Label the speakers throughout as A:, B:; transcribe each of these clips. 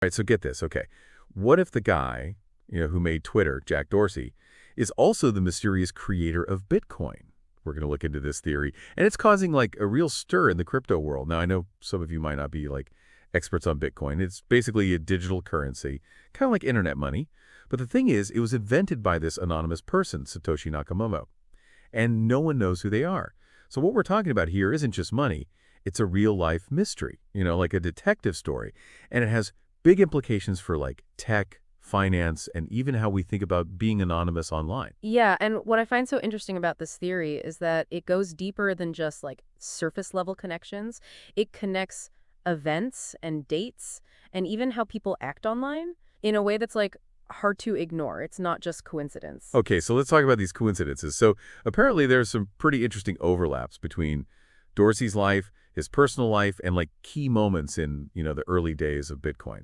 A: right, so get this. Okay. What if the guy, who made Twitter, Jack Dorsey, is also the mysterious creator of Bitcoin? We're going to look into this theory, and it's causing like a real stir in the crypto world. Now, I know some of you might not be like experts on Bitcoin. It's basically a digital currency, kind of like internet money. But the thing is, it was invented by this anonymous person, Satoshi Nakamoto, and no one knows who they are. So what we're talking about here isn't just money. It's a real-life mystery, like a detective story. And it has big implications for like tech, finance, and even how we think about being anonymous online.
B: Yeah, and what I find so interesting about this theory is that it goes deeper than just like surface level connections. It connects events and dates and even how people act online in a way that's like hard to ignore. It's not just coincidence.
A: Okay, so let's talk about these coincidences. So apparently there's some pretty interesting overlaps between Dorsey's life, his personal life, and like key moments in, the early days of Bitcoin.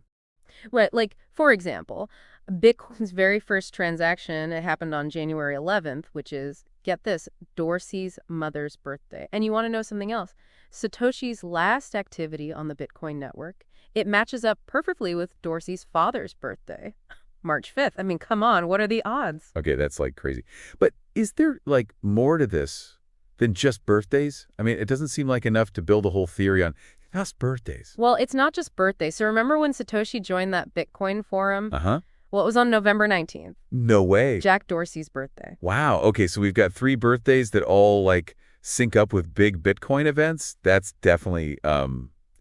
B: Right, like, for example, Bitcoin's very first transaction, it happened on January 11th, which is, get this, Dorsey's mother's birthday. And you want to know something else? Satoshi's last activity on the Bitcoin network, it matches up perfectly with Dorsey's father's birthday, March 5th. I mean, come on, what are the odds?
A: Okay, that's like crazy. But is there like more to this than just birthdays? I mean, it doesn't seem like enough to build a whole theory on just birthdays.
B: Well, it's not just birthday. So remember when Satoshi joined that Bitcoin forum?
A: Uh-huh.
B: Well, it was on November 19th,
A: No way.
B: Jack Dorsey's birthday.
A: Wow. Okay, so we've got 3 birthdays that all like sync up with big Bitcoin events. That's definitely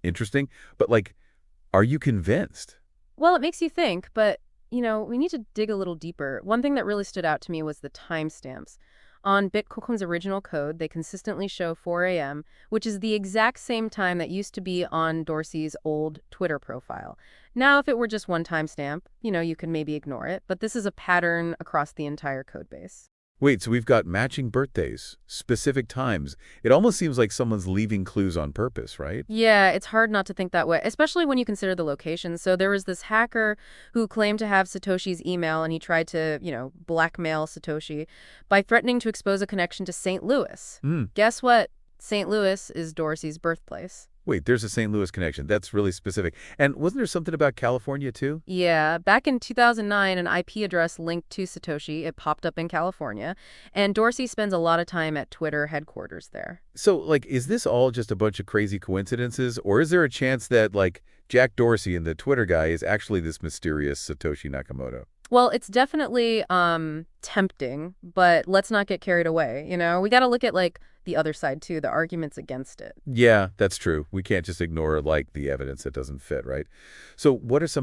A: interesting. But like, are you convinced?
B: Well, it makes you think, but, we need to dig a little deeper. One thing that really stood out to me was the timestamps. On Bitcoin's original code, they consistently show 4 a.m., which is the exact same time that used to be on Dorsey's old Twitter profile. Now, if it were just one timestamp, you can maybe ignore it, but this is a pattern across the entire code base.
A: Wait, so we've got matching birthdays, specific times. It almost seems like someone's leaving clues on purpose, right?
B: Yeah, it's hard not to think that way, especially when you consider the location. So there was this hacker who claimed to have Satoshi's email, and he tried to, blackmail Satoshi by threatening to expose a connection to St. Louis.
A: Mm.
B: Guess what? St. Louis is Dorsey's birthplace.
A: Wait, there's a St. Louis connection. That's really specific. And wasn't there something about California, too?
B: Yeah, back in 2009, an IP address linked to Satoshi, it popped up in California, and Dorsey spends a lot of time at Twitter headquarters there.
A: So, like, is this all just a bunch of crazy coincidences? Or is there a chance that, like, Jack Dorsey and the Twitter guy is actually this mysterious Satoshi Nakamoto?
B: Well, it's definitely tempting, but let's not get carried away, We got to look at, like, the other side, too, the arguments against it.
A: Yeah, that's true. We can't just ignore, like, the evidence that doesn't fit, right? So what are some